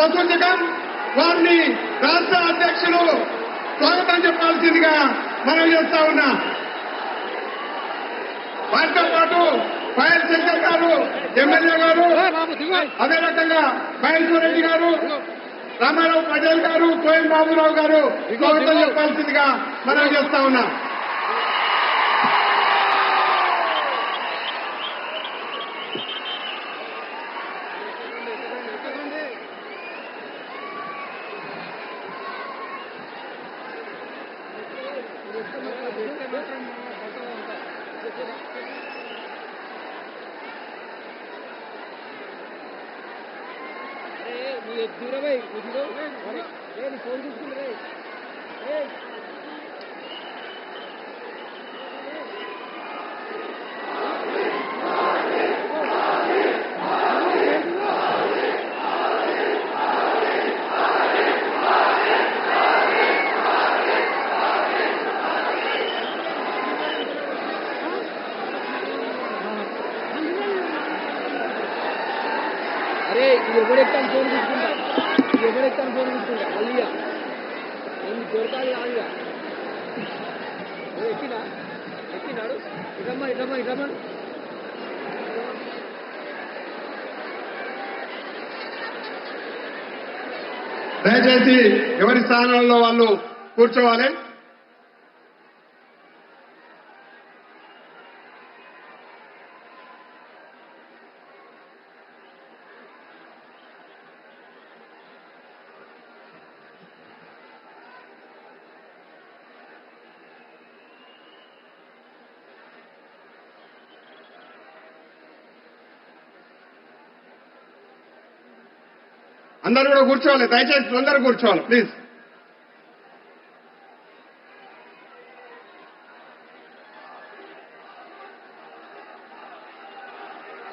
వసూల్ నిగమ్ వారిని రాష్ట్ర అధ్యక్షులు స్వాగతం చెప్పాల్సిందిగా మనం చేస్తా ఉన్నా. వారితో పాటు పాయల్ శంకర్ గారు ఎమ్మెల్యే గారు, అదే రకంగా మహేశ్వర్ రెడ్డి గారు, రామారావు పటేల్ గారు, కోయం బాబురావు గారు స్వాగతం చెప్పాల్సిందిగా మనం చేస్తా ఉన్నా. అరే ఎవరెక్తాను ఫోన్ తీసుకుంటా అల్లియా నేను దొరకాలి ఆలియా ఎక్కినాడు ఇటమ్మా దయచేసి ఎవరి స్థానాల్లో వాళ్ళు కూర్చోవాలి. అందరూ కూడా కూర్చోవాలి. దయచేసి అందరూ కూర్చోవాలి ప్లీజ్.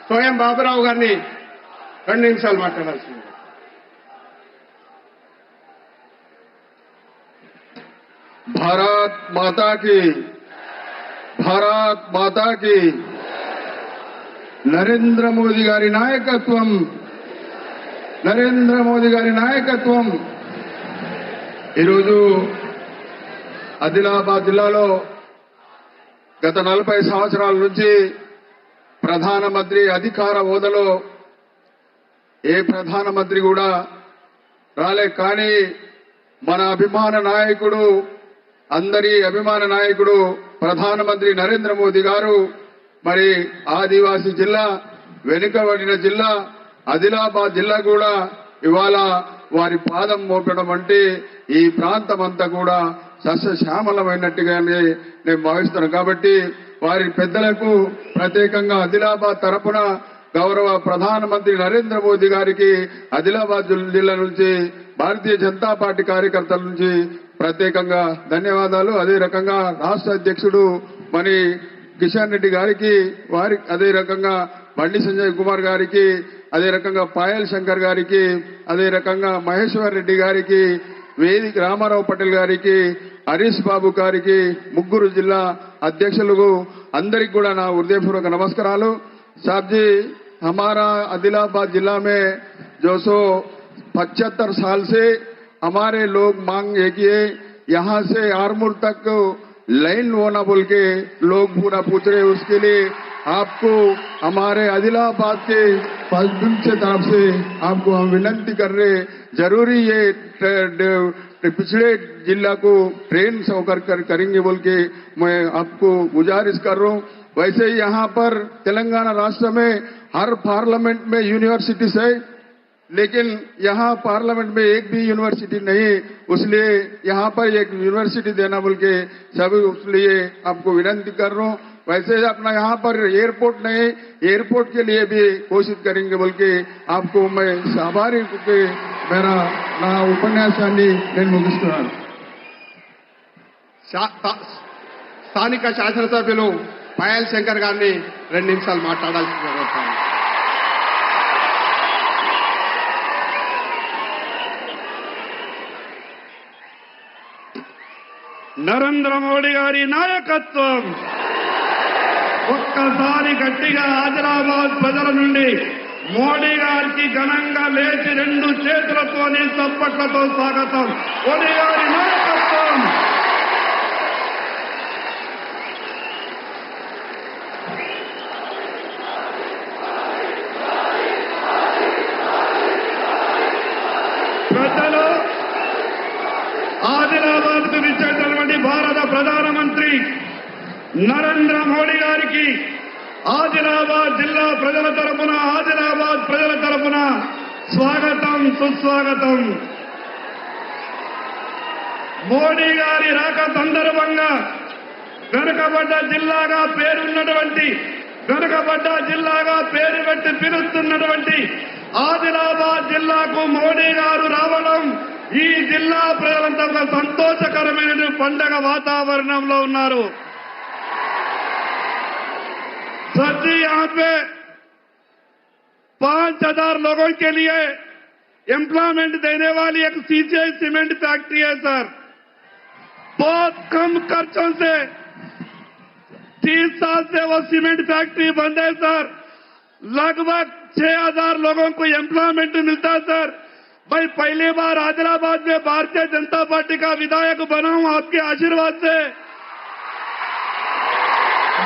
కోయం బాబురావు గారిని 2 నిమిషాలు మాట్లాడాల్సింది. भारत माता की, भारत माता की, నరేంద్ర మోదీ గారి నాయకత్వం, నరేంద్ర మోదీ గారి నాయకత్వం. ఈరోజు ఆదిలాబాద్ జిల్లాలో గత 40 సంవత్సరాల నుంచి ప్రధానమంత్రి అధికార హోదాలో ఏ ప్రధానమంత్రి కూడా రాలే. కానీ మన అభిమాన నాయకుడు, అందరి అభిమాన నాయకుడు ప్రధానమంత్రి నరేంద్ర మోదీ గారు మరి ఆదివాసీ జిల్లా, వెనుకబడిన జిల్లా ఆదిలాబాద్ జిల్లా కూడా ఇవాళ వారి పాదం మోపడం అంటే ఈ ప్రాంతం అంతా కూడా సస్యశ్యామలమైనట్టుగానే నేను భావిస్తున్నాను. కాబట్టి వారి పెద్దలకు ప్రత్యేకంగా ఆదిలాబాద్ తరపున గౌరవ ప్రధానమంత్రి నరేంద్ర మోదీ గారికి ఆదిలాబాద్ జిల్లా నుంచి భారతీయ జనతా పార్టీ కార్యకర్తల నుంచి ప్రత్యేకంగా ధన్యవాదాలు. అదే రకంగా రాష్ట్ర అధ్యక్షుడు మరి కిషన్ రెడ్డి గారికి, వారి అదే రకంగా బండి సంజయ్ కుమార్ గారికి, అదే రకంగా పాయల్ శంకర్ గారికి, అదే రకంగా మహేశ్వర్ రెడ్డి గారికి, వేదిక రామారావు పటేల్ గారికి, హరీష్ బాబు గారికి, ముగ్గురు జిల్లా అధ్యక్షులకు అందరికి కూడా నా హృదయపూర్వక నమస్కారాలు. साहब जी, हमारा आदिलाबाद जिला में जो 75 साल से हमारे लोग मांग है कि यहाँ से आरमूर तक लाइन होना बोल के लोग पूरा पूछ रहे. उसके लिए आपको हमारे आदिलाबाद के पश्चिम से तरफ से आपको हम विनती कर रहे, जरूरी ये पिछड़े जिला को ट्रेन सौकर करेंगे बोल के मैं आपको गुजारिश कर रहा हूँ. वैसे ही यहाँ पर तेलंगाना राष्ट्र में हर पार्लियामेंट में यूनिवर्सिटीज है, लेकिन यहाँ पार्लियामेंट में एक भी यूनिवर्सिटी नहीं, इसलिए यहाँ पर एक यूनिवर्सिटी देना बोल के सभी उसलिए आपको विनती कर रहा हूँ. वैसे ही अपना यहाँ पर एयरपोर्ट नहीं, एयरपोर्ट के लिए भी कोशिश करेंगे बोल के आपको मैं आभारी के मेरा ना उपन्यासाన్ని నేను ముగిస్తున్నాను. స్థానిక శాసనసభ్యులు పాయల్ శంకర్ గారిని 2 నిమిషాలు మాట్లాడాల్సిందిగా కోరుతాను. నరేంద్ర మోడీ గారి నాయకత్వం ఒక్కసారి గట్టిగా ఆదిలాబాద్ ప్రజల నుండి మోడీ గారికి ఘనంగా లేచి రెండు చేతులతోని చప్పట్లతో స్వాగతం. మోడీ గారి నాయకత్వం. ప్రజలు ఆదిలాబాద్ కు విచ్చేసినటువంటి భారత ప్రధానమంత్రి నరేంద్ర మోడీ గారికి ఆదిలాబాద్ జిల్లా ప్రజల తరపున, ఆదిలాబాద్ ప్రజల తరపున స్వాగతం, సుస్వాగతం. మోడీ గారి రాక సందర్భంగా వెనుకబడ్డ జిల్లాగా పేరున్నటువంటి, వెనుకబడ్డ జిల్లాగా పేరు పెట్టి పిలుస్తున్నటువంటి ఆదిలాబాద్ జిల్లాకు మోడీ గారు రావడం ఈ జిల్లా ప్రజలంతా ఒక సంతోషకరమైన పండగ వాతావరణంలో ఉన్నారు. सर जी, यहाँ पे 5,000 लोगों के लिए एम्प्लॉयमेंट देने वाली एक सीसीआई सीमेंट फैक्ट्री है सर. बहुत कम खर्चों से 30 साल से वो सीमेंट फैक्ट्री बंद है सर. लगभग 6,000 लोगों को एम्प्लॉयमेंट मिलता है सर. भाई पहली बार आदिलाबाद में भारतीय जनता पार्टी का विधायक बना हूं आपके आशीर्वाद से.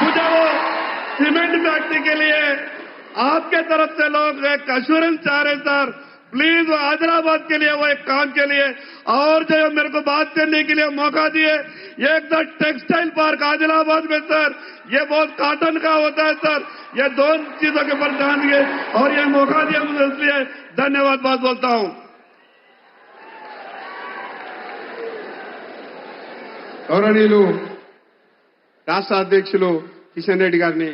मुझे वो सीमेंट फैक्ट्री के लिए आपके तरफ से लोग एक अश्योरेंस चाह रहे सर. प्लीज आदिलाबाद के लिए वो एक काम के लिए और जो मेरे को बात करने के लिए मौका दिए. एक तो टेक्सटाइल पार्क आदिलाबाद में सर, ये बहुत कॉटन का होता है सर. ये दो चीजों के ऊपर ध्यान दिए और ये मौका दिया मुझे, इसलिए धन्यवाद बात बोलता हूं. గౌరవనీయులు రాష్ట్ర అధ్యక్షులు కిషన్ రెడ్డి గారిని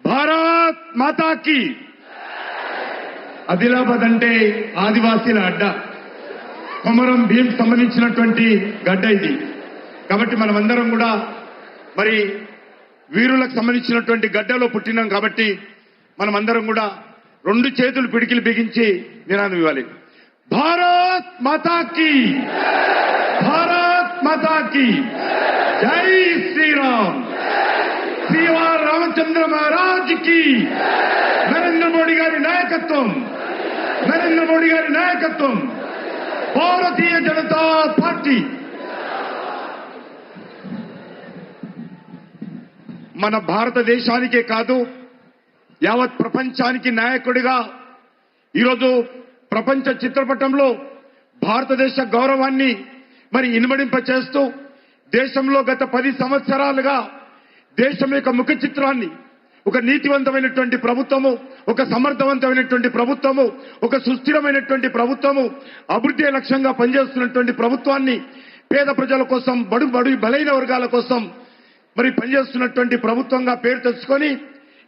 భారత్ మాతా కీ. ఆదిలాబాద్ అంటే ఆదివాసీల అడ్డ, కొమరం భీం సంబంధించినటువంటి గడ్డ ఇది. కాబట్టి మనమందరం కూడా మరి వీరులకు సంబంధించినటువంటి గడ్డలో పుట్టినాం. కాబట్టి మనమందరం కూడా రెండు చేతులు పిడికిలు బిగించి నినాదం ఇవ్వాలి. భారత్ మాతా కీ, భారత్ మాతా కీ, జై శ్రీరామ్. శ్రీవార్ రామచంద్ర మహారాజ్ కి, నరేంద్ర మోడీ గారి నాయకత్వం, నరేంద్ర మోడీ గారి నాయకత్వం, భారతీయ జనతా పార్టీ. మన భారతదేశానికే కాదు యావత్ ప్రపంచానికి నాయకుడిగా ఈరోజు ప్రపంచ చిత్రపటంలో భారతదేశ గౌరవాన్ని మరి ఇనుమడింప చేస్తూ దేశంలో గత 10 సంవత్సరాలుగా దేశం యొక్క ముఖ చిత్రాన్ని ఒక నీతివంతమైనటువంటి ప్రభుత్వము, ఒక సమర్థవంతమైనటువంటి ప్రభుత్వము, ఒక సుస్థిరమైనటువంటి ప్రభుత్వము, అభివృద్ధి లక్ష్యంగా పనిచేస్తున్నటువంటి ప్రభుత్వాన్ని, పేద ప్రజల కోసం, బడుగు బలైన వర్గాల కోసం మరి పనిచేస్తున్నటువంటి ప్రభుత్వంగా పేరు తెచ్చుకొని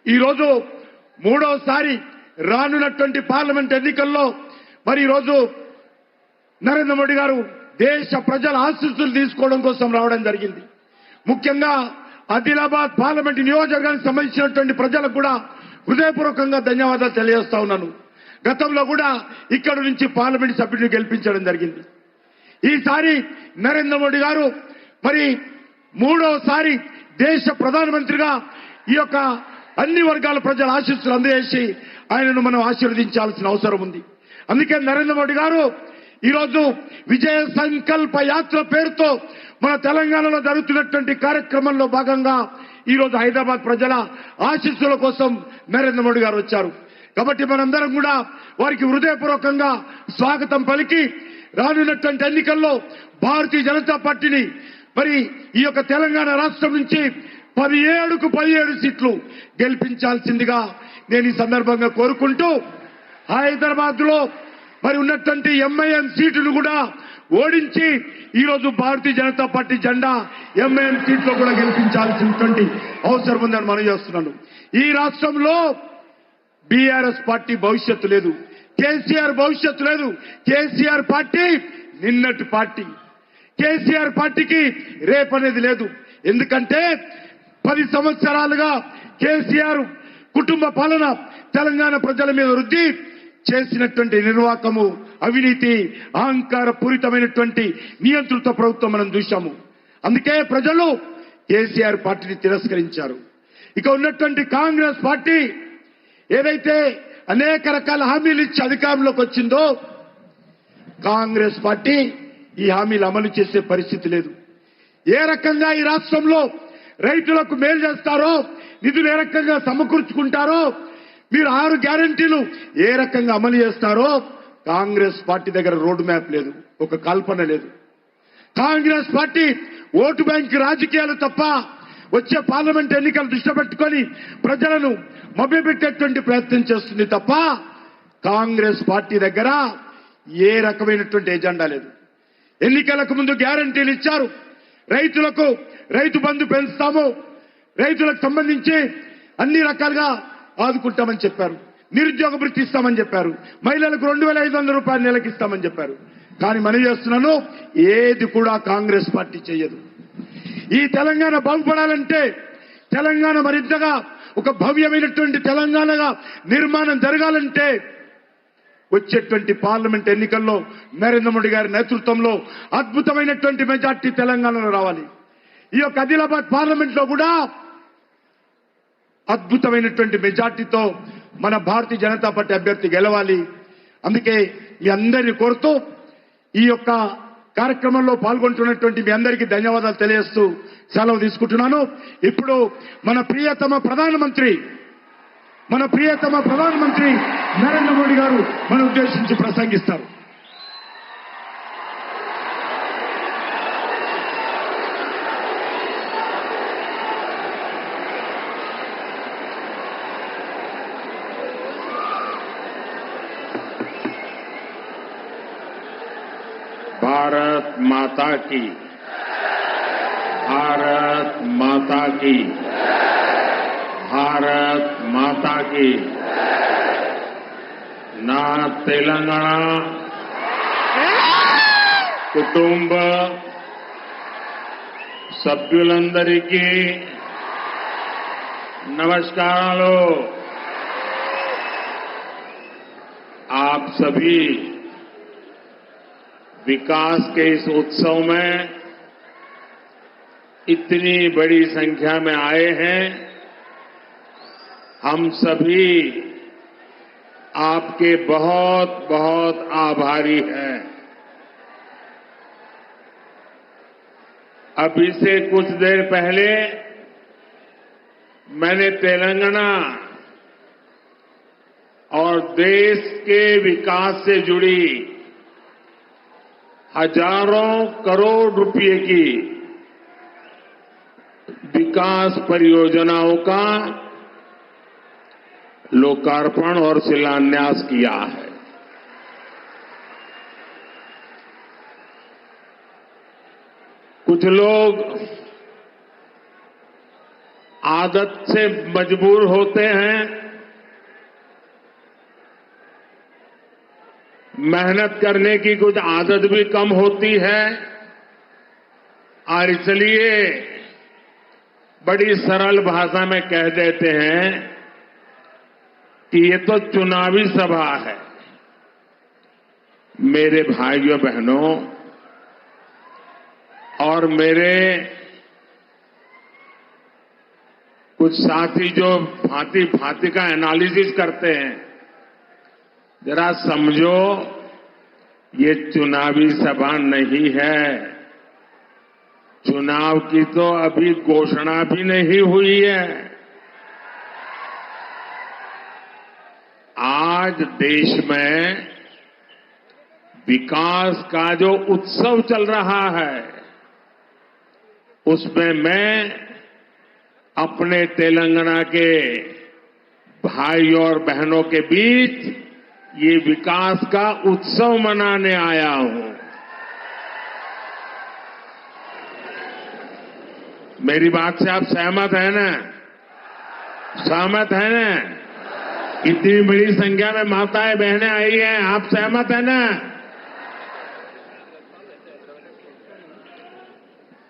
ఈరోజు మూడోసారి రానున్నటువంటి పార్లమెంట్ ఎన్నికల్లో మరి ఈరోజు నరేంద్ర మోడీ గారు దేశ ప్రజల ఆశీస్సులు తీసుకోవడం కోసం రావడం జరిగింది. ముఖ్యంగా ఆదిలాబాద్ పార్లమెంట్ నియోజకవర్గానికి సంబంధించినటువంటి ప్రజలకు కూడా హృదయపూర్వకంగా ధన్యవాదాలు తెలియజేస్తా ఉన్నాను. గతంలో కూడా ఇక్కడ నుంచి పార్లమెంట్ సభ్యుడిని గెలిపించడం జరిగింది. ఈసారి నరేంద్ర మోడీ గారు మరి మూడోసారి దేశ ప్రధానమంత్రిగా ఈ యొక్క అన్ని వర్గాల ప్రజల ఆశీస్సులు అందజేసి ఆయనను మనం ఆశీర్వదించాల్సిన అవసరం ఉంది. అందుకే నరేంద్ర మోడీ గారు ఈరోజు విజయ సంకల్ప యాత్ర పేరుతో మన తెలంగాణలో జరుగుతున్నటువంటి కార్యక్రమంలో భాగంగా ఈరోజు హైదరాబాద్ ప్రజల ఆశీస్సుల కోసం నరేంద్ర మోడీ గారు వచ్చారు. కాబట్టి మనందరం కూడా వారికి హృదయపూర్వకంగా స్వాగతం పలికి రానున్నటువంటి ఎన్నికల్లో భారతీయ జనతా పార్టీని మరి ఈ యొక్క తెలంగాణ రాష్ట్రం నుంచి 17కు 17 సీట్లు గెలిపించాల్సిందిగా నేను ఈ సందర్భంగా కోరుకుంటూ హైదరాబాద్ లో మరి ఉన్నటువంటి ఎంఐఎం సీటును కూడా ఓడించి ఈరోజు భారతీయ జనతా పార్టీ జెండా ఎంఐఎం సీట్లో కూడా గెలిపించాల్సినటువంటి అవసరం ఉందని మనం చేస్తున్నాను. ఈ రాష్ట్రంలో బీఆర్ఎస్ పార్టీ భవిష్యత్తు లేదు, కేసీఆర్ భవిష్యత్తు లేదు. కేసీఆర్ పార్టీ నిన్నటి పార్టీ, కేసీఆర్ పార్టీకి రేపనేది లేదు. ఎందుకంటే 10 సంవత్సరాలుగా కేసీఆర్ కుటుంబ పాలన తెలంగాణ ప్రజల మీద వృద్ధి చేసినటువంటి నిర్వాకము, అవినీతి, అహంకార పూరితమైనటువంటి నియంత్రిత ప్రభుత్వం మనం చూశాము. అందుకే ప్రజలు కేసీఆర్ పార్టీని తిరస్కరించారు. ఇక ఉన్నటువంటి కాంగ్రెస్ పార్టీ ఏదైతే అనేక రకాల హామీలు ఇచ్చి అధికారంలోకి వచ్చిందో కాంగ్రెస్ పార్టీ ఈ హామీలు అమలు చేసే పరిస్థితి లేదు. ఏ రకంగా ఈ రాష్ట్రంలో రైతులకు మేలు చేస్తారో, నిధులు ఏ రకంగా సమకూర్చుకుంటారో, మీరు 6 గ్యారెంటీలు ఏ రకంగా అమలు చేస్తారో కాంగ్రెస్ పార్టీ దగ్గర రోడ్ మ్యాప్ లేదు, ఒక కల్పన లేదు. కాంగ్రెస్ పార్టీ ఓటు బ్యాంక్ రాజకీయాలు తప్ప వచ్చే పార్లమెంట్ ఎన్నికలు దృష్టి పెట్టుకొని ప్రజలను మభ్యపెట్టేటువంటి ప్రయత్నం చేస్తుంది తప్ప కాంగ్రెస్ పార్టీ దగ్గర ఏ రకమైనటువంటి ఎజెండా లేదు. ఎన్నికలకు ముందు గ్యారెంటీలు ఇచ్చారు. రైతులకు రైతు బంధు పెంచుతాము, రైతులకు సంబంధించి అన్ని రకాలుగా ఆదుకుంటామని చెప్పారు. నిరుద్యోగ భృతి ఇస్తామని చెప్పారు. మహిళలకు 2500 రూపాయలు నెలకి ఇస్తామని చెప్పారు. కానీ మనం చేస్తున్నాను ఏది కూడా కాంగ్రెస్ పార్టీ చేయదు. ఈ తెలంగాణ బాగుపడాలంటే, తెలంగాణ మరింతగా ఒక భవ్యమైనటువంటి తెలంగాణగా నిర్మాణం జరగాలంటే వచ్చేటువంటి పార్లమెంట్ ఎన్నికల్లో నరేంద్ర మోడీ గారి నేతృత్వంలో అద్భుతమైనటువంటి మెజార్టీ తెలంగాణలో రావాలి. ఈ యొక్క ఆదిలాబాద్ పార్లమెంట్ లో కూడా అద్భుతమైనటువంటి మెజార్టీతో మన భారతీయ జనతా పార్టీ అభ్యర్థి గెలవాలి. అందుకే మీ అందరినీ కోరుతూ ఈ యొక్క కార్యక్రమంలో పాల్గొంటున్నటువంటి మీ అందరికీ ధన్యవాదాలు తెలియజేస్తూ సెలవు తీసుకుంటున్నాను. ఇప్పుడు మన ప్రియతమ ప్రధానమంత్రి నరేంద్ర మోడీ గారు మన ఉద్దేశించి ప్రసంగిస్తారు. भारत माता की, भारत माता की, भारत माता की. నా తెలంగాణ కుటుంబ సభ్యులందరికీ నమస్కారాలు. आप सभी विकास के इस उत्सव में इतनी बड़ी संख्या में आए हैं. हम सभी आपके बहुत बहुत आभारी हैं. अभी से कुछ देर पहले मैंने तेलंगाना और देश के विकास से जुड़ी हजारों करोड़ रुपए की विकास परियोजनाओं का लोकार्पण और शिलान्यास किया है. कुछ लोग आदत से मजबूर होते हैं, मेहनत करने की कुछ आदत भी कम होती है और इसलिए बड़ी सरल भाषा में कह देते हैं कि ये तो चुनावी सभा है. मेरे भाइयों बहनों और मेरे कुछ साथी जो भांति भांति का एनालिसिस करते हैं, जरा समझो ये चुनावी सभा नहीं है. चुनाव की तो अभी घोषणा भी नहीं हुई है. आज देश में विकास का जो उत्सव चल रहा है उसमें मैं अपने तेलंगाना के भाइयों और बहनों के बीच ये विकास का उत्सव मनाने आया हूं. मेरी बात से आप सहमत हैं ना? सहमत हैं ना? इतनी बड़ी संख्या में माताएं बहनें आई हैं, आप सहमत हैं ना?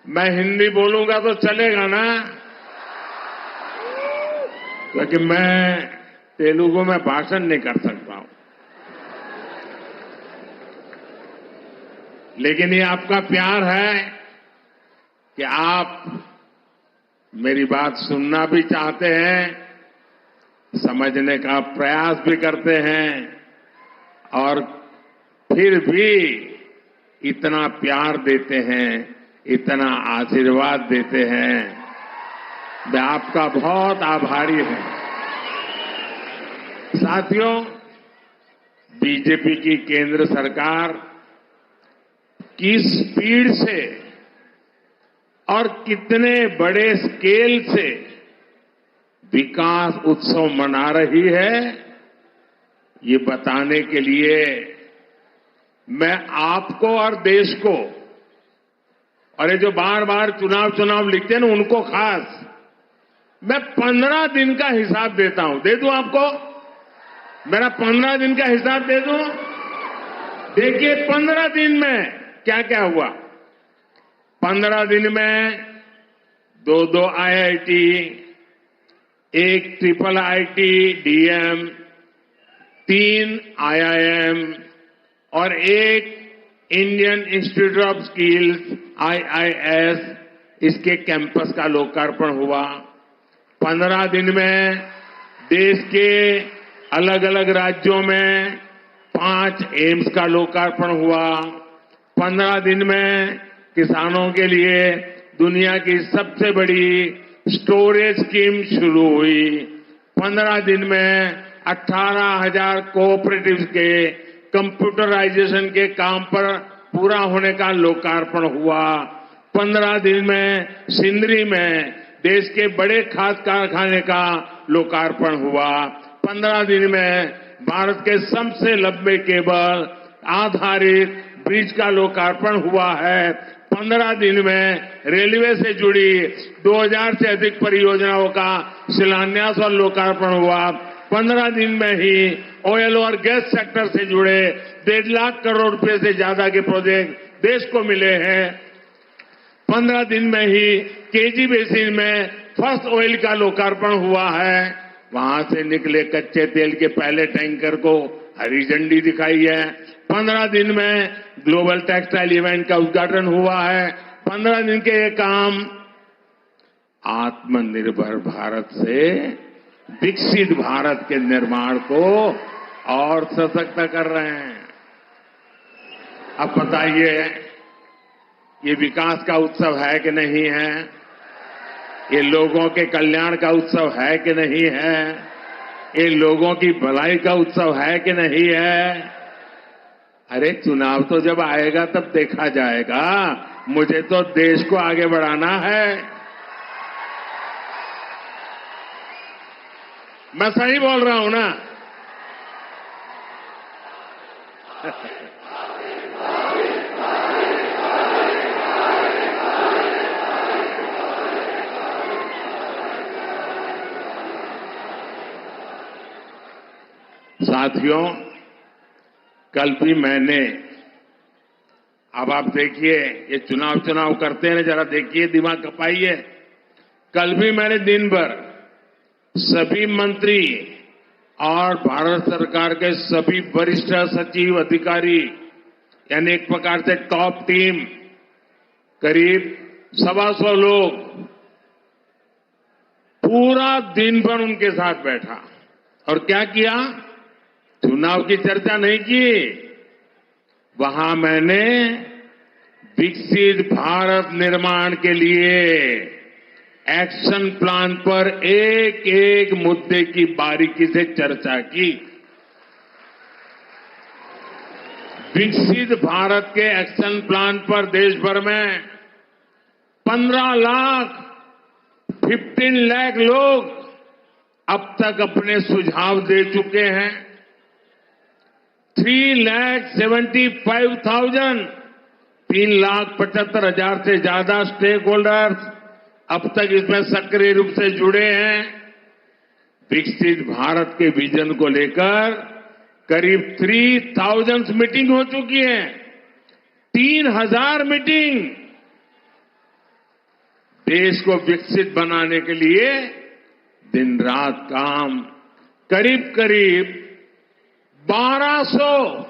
मैं हिंदी बोलूंगा तो चलेगा ना? क्योंकि मैं तेलुगु में भाषण नहीं कर सकता हूं. लेकिन ये आपका प्यार है कि आप मेरी बात सुनना भी चाहते हैं, समझने का प्रयास भी करते हैं और फिर भी इतना प्यार देते हैं, इतना आशीर्वाद देते हैं। मैं आपका बहुत आभारी हूं। साथियों, बीजेपी की केंद्र सरकार किस स्पीड से और कितने बड़े स्केल से विकास उत्सव मना रही है, ये बताने के लिए मैं आपको और देश को, और ये जो बार बार चुनाव लिखते हैं ना, उनको खास मैं 15 दिन का हिसाब देता हूं। दे दूं आपको? मेरा 15 दिन का हिसाब दे दूं? देखिए 15 दिन में क्या क्या हुआ। 15 दिन में 2 IIT, 1 triple IIT DM, 3 IIM और 1 Indian institute of skills IIS, इसके कैंपस का लोकार्पण हुआ। 15 दिन में देश के अलग अलग राज्यों में 5 एम्स का लोकार्पण हुआ। 15 दिन में किसानों के लिए दुनिया की सबसे बड़ी स्टोरेज स्कीम शुरू हुई। 15 दिन में 18,000 कोऑपरेटिव्स के कंप्यूटराइजेशन के काम पर पूरा होने का लोकार्पण हुआ। 15 दिन में सिंदरी में देश के बड़े खाद कारखाने का लोकार्पण हुआ। 15 दिन में भारत के सबसे लंबे केबल आधारित ब्रिज का लोकार्पण हुआ है। 15 दिन में रेलवे से जुड़ी 2000 से अधिक परियोजनाओं का शिलान्यास और लोकार्पण हुआ। 15 दिन में ही ऑयल और गैस सेक्टर से जुड़े 1.5 लाख करोड़ रुपए से ज्यादा के प्रोजेक्ट देश को मिले हैं। 15 दिन में ही केजी बेसिन में फर्स्ट ऑयल का लोकार्पण हुआ है। वहां से निकले कच्चे तेल के पहले टैंकर को हरी झंडी दिखाई है। 15 दिन में ग्लोबल टेक्सटाइल इवेंट का उद्घाटन हुआ है। 15 दिन के ये काम आत्मनिर्भर भारत से विकसित भारत के निर्माण को और सशक्त कर रहे हैं। अब बताइए, ये विकास का उत्सव है कि नहीं है? ये लोगों के कल्याण का उत्सव है कि नहीं है? ये लोगों की भलाई का उत्सव है कि नहीं है? अरे चुनाव तो जब आएगा तब देखा जाएगा। मुझे तो देश को आगे बढ़ाना है। मैं सही बोल रहा हूं ना? साथियों, कल भी मैंने, अब आप देखिए, ये चुनाव करते हैं, जरा देखिए, दिमाग खपाइए। कल भी मैंने दिन भर सभी मंत्री और भारत सरकार के सभी वरिष्ठ सचिव अधिकारी, यानी एक प्रकार से टॉप टीम, करीब 125 लोग, पूरा दिन भर उनके साथ बैठा और क्या किया? चुनाव की चर्चा नहीं की। वहां मैंने विकसित भारत निर्माण के लिए एक्शन प्लान पर एक एक मुद्दे की बारीकी से चर्चा की। विकसित भारत के एक्शन प्लान पर देश भर में 15 लाख लोग अब तक अपने सुझाव दे चुके हैं। 3,75,000 से ज्यादा स्टेक होल्डर्स अब तक इसमें सक्रिय रूप से जुड़े हैं। विकसित भारत के विजन को लेकर करीब 3,000 मीटिंग हो चुकी है। 3,000 मीटिंग। देश को विकसित बनाने के लिए दिन रात काम, करीब 1200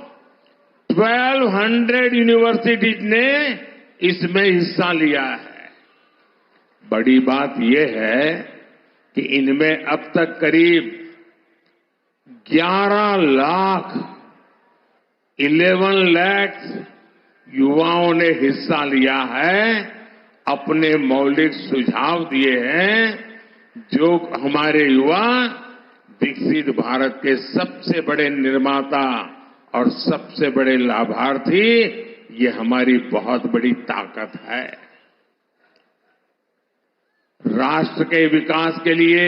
यूनिवर्सिटीज ने इसमें हिस्सा लिया है। बड़ी बात यह है कि इनमें अब तक करीब 11 लाख युवाओं ने हिस्सा लिया है, अपने मौलिक सुझाव दिए हैं, जो हमारे युवा विकसित भारत के सबसे बड़े निर्माता और सबसे बड़े लाभार्थी, ये हमारी बहुत बड़ी ताकत है। राष्ट्र के विकास के लिए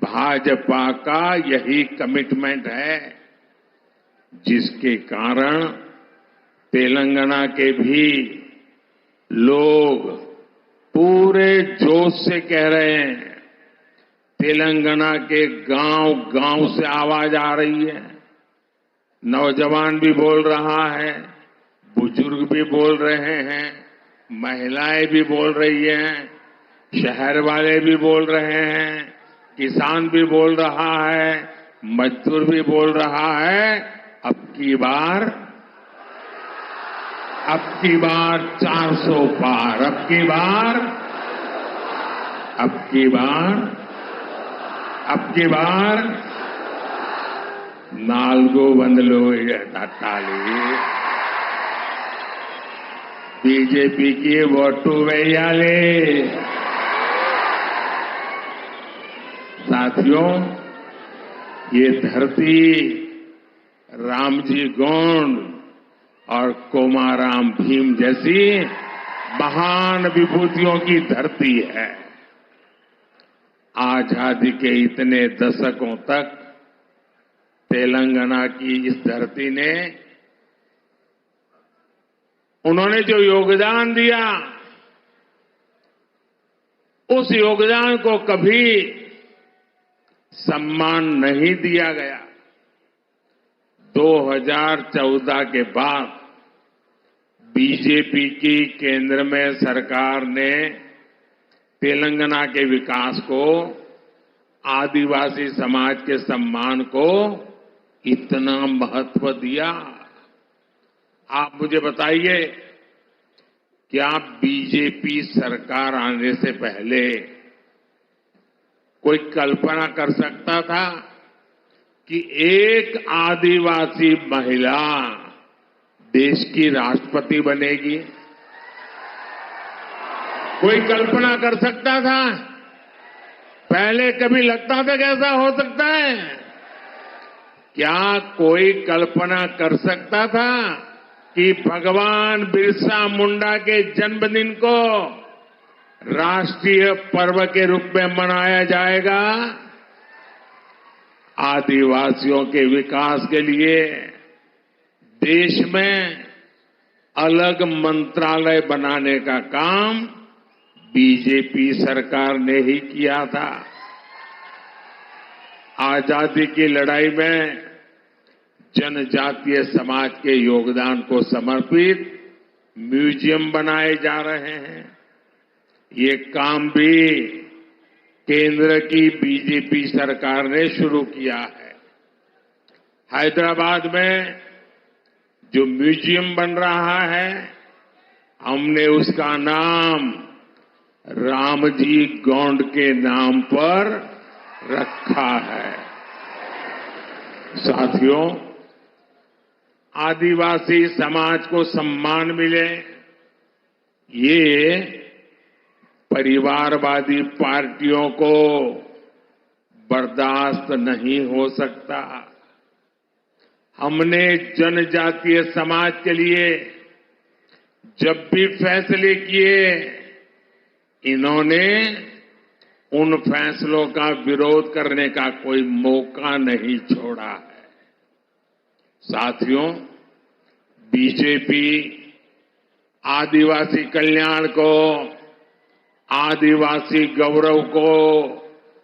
भाजपा का यही कमिटमेंट है, जिसके कारण तेलंगाना के भी लोग पूरे जोश से कह रहे हैं। तेलंगाना के गांव-गांव से आवाज आ रही है, नौजवान भी बोल रहा है, बुजुर्ग भी बोल रहे हैं, महिलाएं भी बोल रही हैं, शहर वाले भी बोल रहे हैं, किसान भी बोल रहा है, मजदूर भी बोल रहा है। अब की बार 400 पार, अब की बार 4 వందలు తట్టాలి, బీజేపీకి ఓటు వేయాలి। साथियों, ये धरती रामजी गोंड और कोमाराम भीम जैसी महान विभूतियों की धरती है। आजादी के इतने दशकों तक तेलंगाना की इस धरती ने, उन्होंने जो योगदान दिया, उस योगदान को कभी सम्मान नहीं दिया गया। 2014 के बाद बीजेपी की केंद्र में सरकार ने तेलंगाना के विकास को, आदिवासी समाज के सम्मान को इतना महत्व दिया। आप मुझे बताइए, क्या बीजेपी सरकार आने से पहले कोई कल्पना कर सकता था कि एक आदिवासी महिला देश की राष्ट्रपति बनेगी? कोई कल्पना कर सकता था? पहले कभी लगता था कि ऐसा हो सकता है? क्या कोई कल्पना कर सकता था कि भगवान बिरसा मुंडा के जन्मदिन को राष्ट्रीय पर्व के रूप में मनाया जाएगा? आदिवासियों के विकास के लिए देश में अलग मंत्रालय बनाने का काम बीजेपी सरकार ने ही किया था। आजादी की लड़ाई में जनजातीय समाज के योगदान को समर्पित म्यूजियम बनाए जा रहे हैं। ये काम भी केंद्र की बीजेपी सरकार ने शुरू किया है। हैदराबाद में जो म्यूजियम बन रहा है, हमने उसका नाम रामजी गोंड के नाम पर रखा है। साथियों, आदिवासी समाज को सम्मान मिले, ये परिवारवादी पार्टियों को बर्दाश्त नहीं हो सकता। हमने जनजातीय समाज के लिए जब भी फैसले किए, इन्होंने उन फैसलों का विरोध करने का कोई मौका नहीं छोड़ा है। साथियों, बीजेपी आदिवासी कल्याण को, आदिवासी गौरव को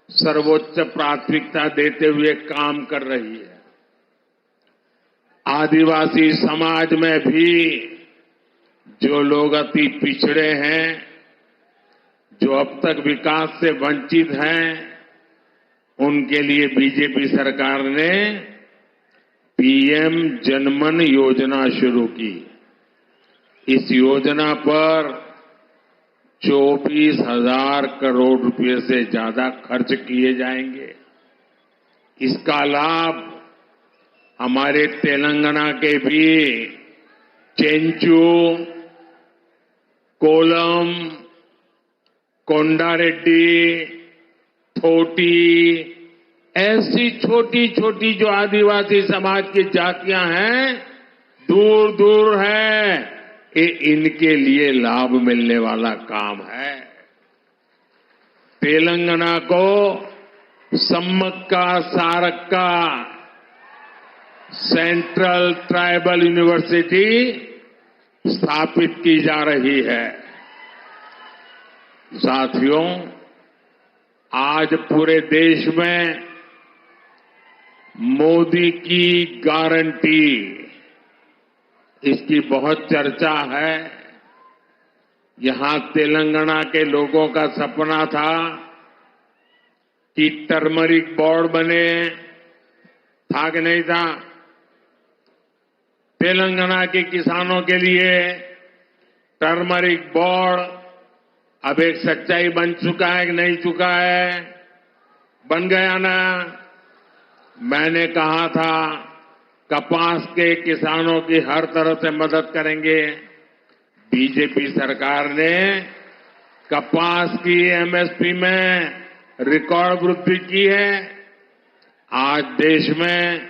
सर्वोच्च प्राथमिकता देते हुए काम कर रही है। आदिवासी समाज में भी जो लोग अति पिछड़े हैं, जो अब तक विकास से वंचित हैं, उनके लिए बीजेपी सरकार ने पीएम जनमन योजना शुरू की। इस योजना पर 24,000 करोड़ रुपए से ज्यादा खर्च किए जाएंगे। इसका लाभ हमारे तेलंगाना के भी चेंचू, कोलम, कोंडारेड्डी, थोटी, ऐसी छोटी छोटी जो आदिवासी समाज की जातियां हैं, दूर दूर है, ये इनके लिए लाभ मिलने वाला काम है। तेलंगाना को Sammakka Sarakka central tribal university स्थापित की जा रही है। साथियों, आज पूरे देश में मोदी की गारंटी, इसकी बहुत चर्चा है। यहां तेलंगाना के लोगों का सपना था कि टर्मरिक बोर्ड बने, था कि नहीं था? तेलंगाना के किसानों के लिए टर्मरिक बोर्ड अब एक सच्चाई बन चुका है कि नहीं चुका है? बन गया ना? मैंने कहा था कपास के किसानों की हर तरह से मदद करेंगे। बीजेपी सरकार ने कपास की एमएसपी में रिकॉर्ड वृद्धि की है। आज देश में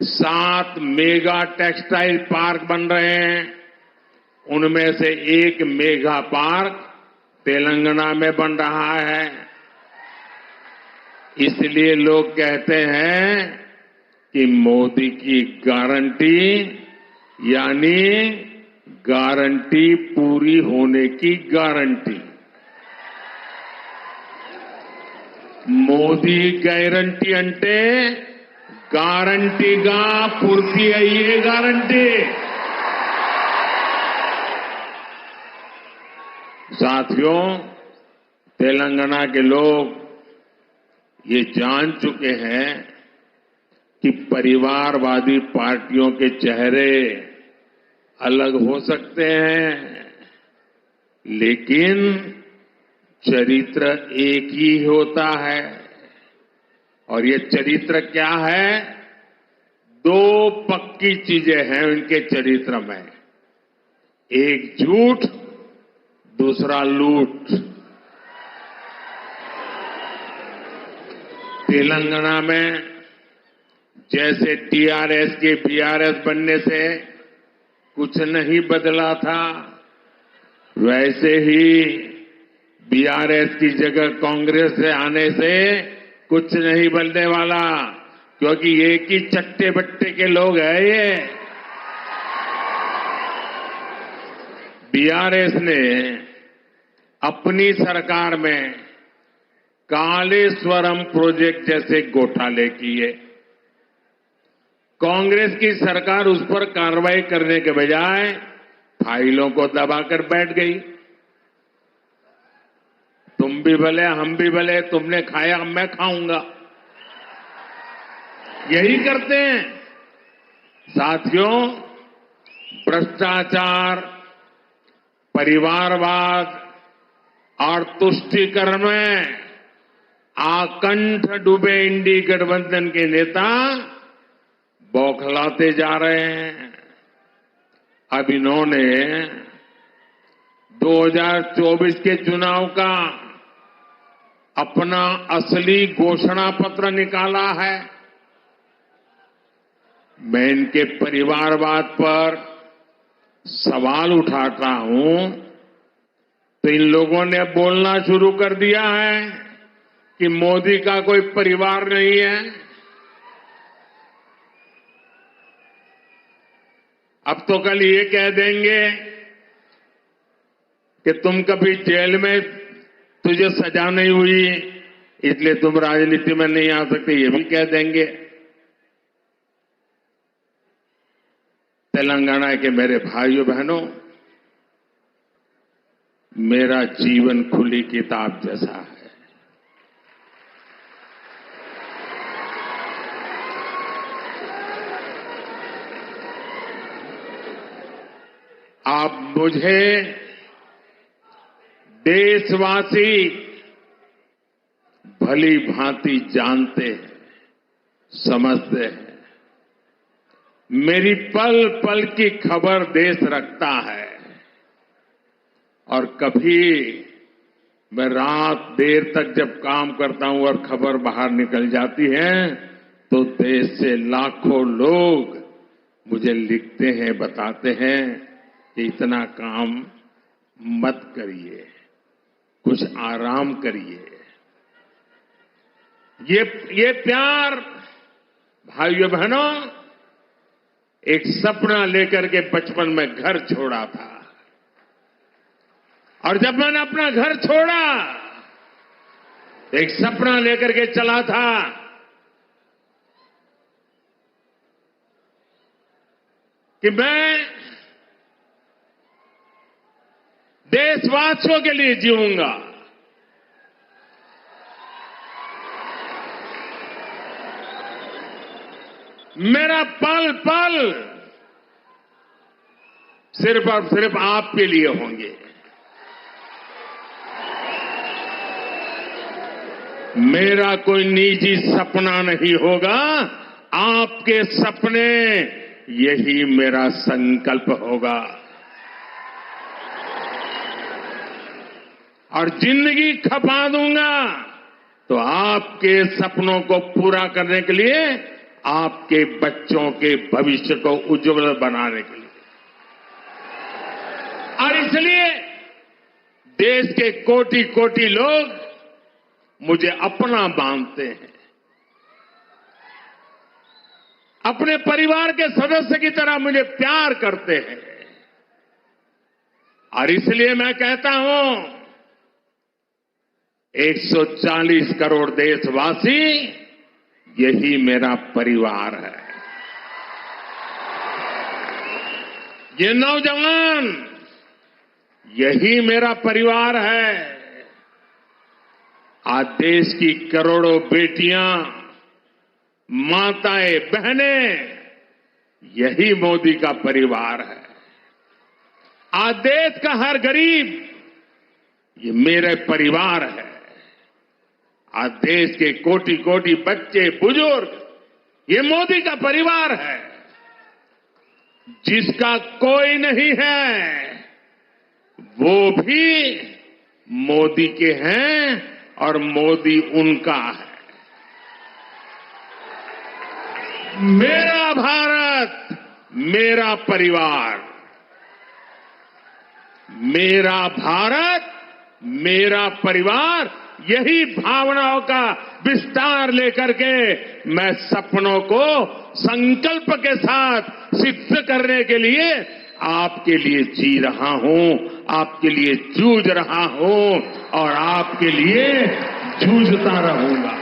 7 मेगा टेक्सटाइल पार्क बन रहे हैं। उनमें से एक मेगा पार्क तेलंगाना में बन रहा है। इसलिए लोग कहते हैं कि मोदी की गारंटी यानी गारंटी पूरी होने की गारंटी। మోదీ గ్యారంటీ అంటే గ్యారంటీగా పూర్తి అయ్యే గ్యారంటీ। साथियों, तेलंगाना के लोग ये जान चुके हैं कि परिवारवादी पार्टियों के चेहरे अलग हो सकते हैं, लेकिन चरित्र एक ही होता है। और ये चरित्र क्या है? 2 पक्की चीजें हैं उनके चरित्र में, एक झूठ, दूसरा लूट। तेलंगाना में जैसे टीआरएस के बीआरएस बनने से कुछ नहीं बदला था, वैसे ही बीआरएस की जगह कांग्रेस से आने से कुछ नहीं बदलने वाला, क्योंकि एक ही चट्टे बट्टे के लोग हैं ये। बीआरएस ने अपनी सरकार में कालेश्वरम प्रोजेक्ट जैसे घोटाले किए। कांग्रेस की सरकार उस पर कार्रवाई करने के बजाय फाइलों को दबाकर बैठ गई। तुम भी भले हम भी भले, तुमने खाया मैं खाऊंगा, यही करते हैं। साथियों, भ्रष्टाचार, परिवारवाद और तुष्टीकरण में आकंठ डूबे इंडी गठबंधन के नेता बौखलाते जा रहे हैं। अब इन्होंने 2024 के चुनाव का अपना असली घोषणा पत्र निकाला है। मैं इनके परिवारवाद पर सवाल उठाता हूं तो इन लोगों ने बोलना शुरू कर दिया है कि मोदी का कोई परिवार नहीं है। अब तो कल ये कह देंगे कि तुम कभी जेल में तुझे सजा नहीं हुई इसलिए तुम राजनीति में नहीं आ सकते, ये भी कह देंगे। तेलंगाना के मेरे भाइयों बहनों, मेरा जीवन खुली किताब जैसा है। आप मुझे देशवासी भली भांति जानते हैं, समझते हैं। मेरी पल पल की खबर देश रखता है और कभी मैं रात देर तक जब काम करता हूं और खबर बाहर निकल जाती है तो देश से लाखों लोग मुझे लिखते हैं, बताते हैं कि इतना काम मत करिए, कुछ आराम करिए। ये प्यार भाइयों बहनों, एक सपना लेकर के बचपन में घर छोड़ा था और जब मैंने अपना घर छोड़ा एक सपना लेकर के चला था कि मैं देशवासियों के लिए जीऊंगा। मेरा पल पल सिर्फ और सिर्फ आपके लिए होंगे। मेरा कोई निजी सपना नहीं होगा, आपके सपने, यही मेरा संकल्प होगा। और जिंदगी खपा दूंगा तो आपके सपनों को पूरा करने के लिए, आपके बच्चों के भविष्य को उज्जवल बनाने के लिए। और इसलिए देश के कोटि कोटि लोग मुझे अपना मानते हैं, अपने परिवार के सदस्य की तरह मुझे प्यार करते हैं। और इसलिए मैं कहता हूं 140 करोड़ देशवासी, यही मेरा परिवार है। ये नौजवान, यही मेरा परिवार है। आज देश की करोड़ों बेटियां, माताएं, बहनें, यही मोदी का परिवार है। आज देश का हर गरीब, ये मेरे परिवार है। आज देश के कोटि कोटि बच्चे, बुजुर्ग, ये मोदी का परिवार है। जिसका कोई नहीं है वो भी मोदी के हैं और मोदी उनका है। मेरा भारत, मेरा परिवार, मेरा भारत, मेरा परिवार, यही भावनाओं का विस्तार लेकर के मैं सपनों को संकल्प के साथ सिद्ध करने के लिए आपके लिए जी रहा हूं, आपके लिए जूझ रहा हूं और आपके लिए जूझता रहूंगा।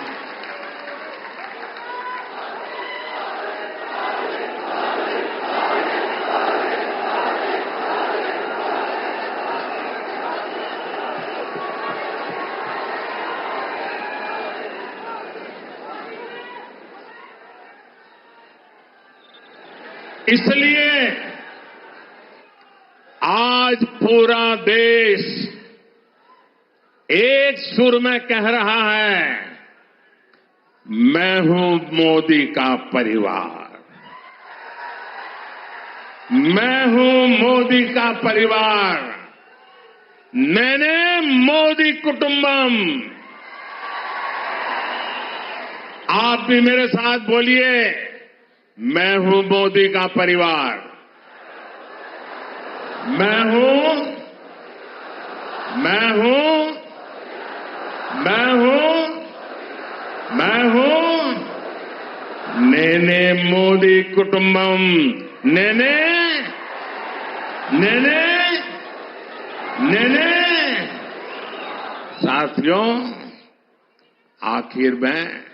इसलिए आज पूरा देश एक सुर में कह रहा है, मैं हूं मोदी का परिवार, मैं हूं मोदी का परिवार, नेने मोदी कुटुंबम। आप भी मेरे साथ बोलिए, मैं हूं मोदी का परिवार, मैं हूं, मैं हूं, मैं हूं, मैं हूं नेने मोदी कुटुंबम, नेने, नेने, नेने। साथियों, आखिर में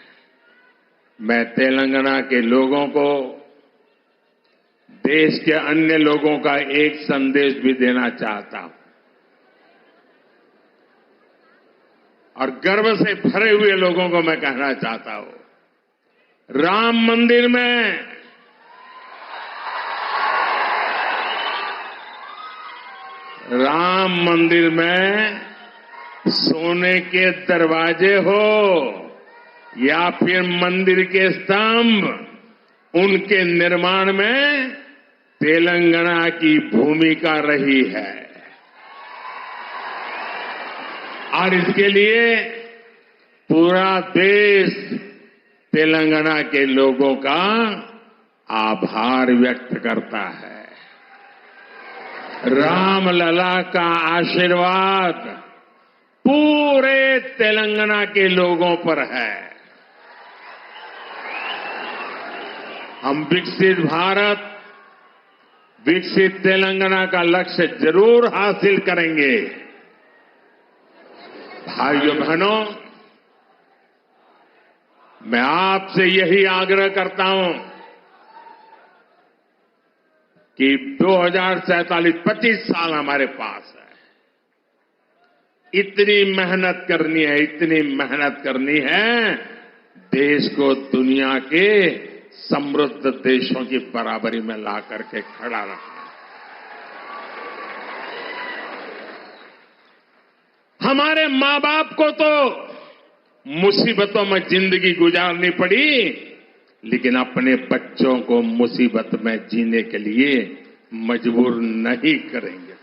मैं तेलंगाना के लोगों को, देश के अन्य लोगों का एक संदेश भी देना चाहता हूं और गर्व से भरे हुए लोगों को मैं कहना चाहता हूं, राम मंदिर में सोने के दरवाजे हो या फिर मंदिर के स्तंभ, उनके निर्माण में तेलंगाना की भूमिका रही है। और इसके लिए पूरा देश तेलंगाना के लोगों का आभार व्यक्त करता है। रामलला का आशीर्वाद पूरे तेलंगाना के लोगों पर है। हम विकसित भारत, विकसित तेलंगाना का लक्ष्य जरूर हासिल करेंगे। भाइयों बहनों, मैं आपसे यही आग्रह करता हूं कि 2047 25 साल हमारे पास है। इतनी मेहनत करनी है, इतनी मेहनत करनी है, देश को दुनिया के समृद्ध देशों की बराबरी में ला करके खड़ा रखना। हमारे मां बाप को तो मुसीबतों में जिंदगी गुजारनी पड़ी, लेकिन अपने बच्चों को मुसीबत में जीने के लिए मजबूर नहीं करेंगे।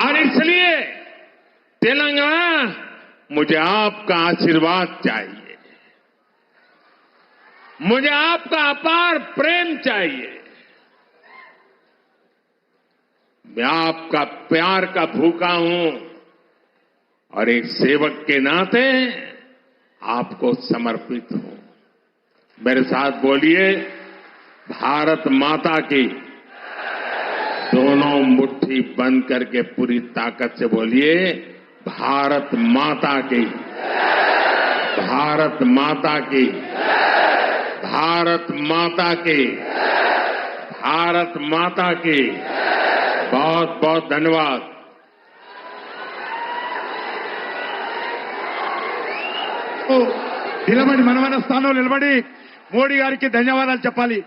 और इसलिए तेलंगाना, मुझे आपका आशीर्वाद चाहिए, मुझे आपका अपार प्रेम चाहिए। मैं आपका प्यार का भूखा हूं और एक सेवक के नाते आपको समर्पित हूं। मेरे साथ बोलिए, भारत माता की। दोनों मुट्ठी बंद करके पूरी ताकत से बोलिए, भारत माता की, भारत माता की, भारत माता की, भारत माता की। बहुत बहुत धन्यवाद। నిలబడి మనమైన స్థానంలో నిలబడి మోడీ గారికి ధన్యవాదాలు చెప్పాలి.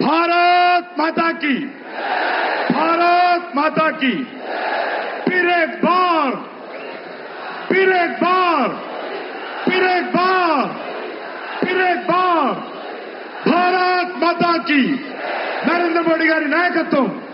భారత్ మాతా की, भारत माता की। फिर एक बार, फिर एक बार, फिर एक बार, फिर एक बार भारत माता की। नरेंद्र मोदी गारी नायकत्వం